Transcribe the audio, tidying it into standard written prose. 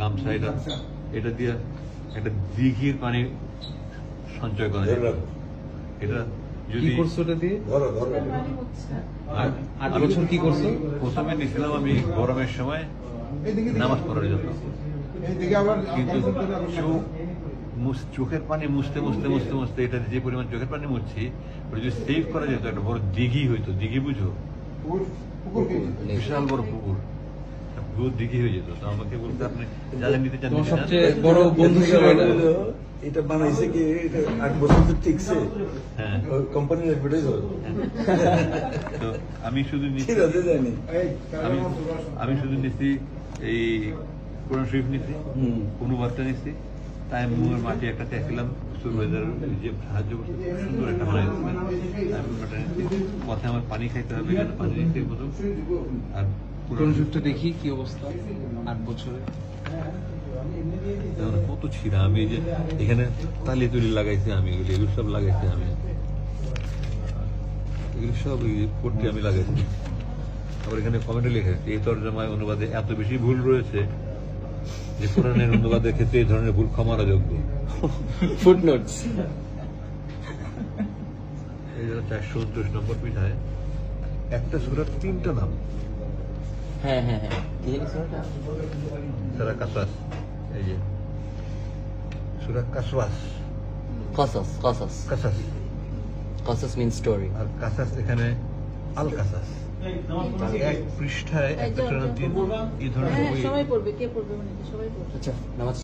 গামছা এটা দিয়ে একটা দিঘির পানি সঞ্চয় করা যায়। এটা যদি করছো এটা দিয়ে আর 8 বছর কি করছো? প্রথমে নিয়েছিলাম আমি গরমের সময় নামাজ পড়ার জন্য, কিন্তু চোখের পানি মুছতে মুছতে মুছতে মুছতে এটা যে পরিমাণ চোখের পানি মুছছি ওটা যদি সেভ করা যেত একটা বড় দিঘি হইতো। দিঘি বুঝো? বিশাল বড় পুকুর, পুরো দিঘি হয়ে যেত। তো আমাকে বলতে আপনি যা যা নিতে চান। সবচেয়ে বড় বন্ধু ছিল এটা বানাইছে কি 8 বছর তো ঠিকছে। হ্যাঁ, কোম্পানির অ্যাডভার্টাইজ হয়। তো আমি শুধু নিচ্ছি, আমি শুধু নিচ্ছি এই কোরআন শরীফ নিচ্ছি, অনুবাদটা নিচ্ছি, তাই মুয়ের মাটি একটা চাইছিলাম সুরবাজার যে সাহায্য করছে, সুন্দর একটা বানাই পথে আমার পানি খাইতে হবে, এখানে পানি নিতে প্রথম। আর কোরআন শরীফটা দেখি কি অবস্থা 8 বছরে। কত ছিঁড়া, আমি যে এখানে তালি তুলি লাগাইছি, আমি এগুলো সব লাগাইছি, আমি এগুলো সব পড়তে আমি লাগাইছি। আবার এখানে কমেন্টে লিখে এই তর্জমায় অনুবাদে এত বেশি ভুল রয়েছে যে কোরআনের অনুবাদের ক্ষেত্রে এই ধরনের ভুল ক্ষমার যোগ্য। ফুটনোটস। এই জন্য 429 নম্বর পৃষ্ঠায় একটা সূরার 3টা নাম। হ্যাঁ হ্যাঁ হ্যাঁ, সূরা কাসাস, এই যে সূরা কাসওয়াস, Qasas means story. আর কাসাস এখানে আল কাসাস। এক পৃষ্ঠায় একটা সূরার 3 এই ধরনের বই। সবাই পড়বে, কে পড়বে মানে সবাই পড়বে। আচ্ছা, নামাজ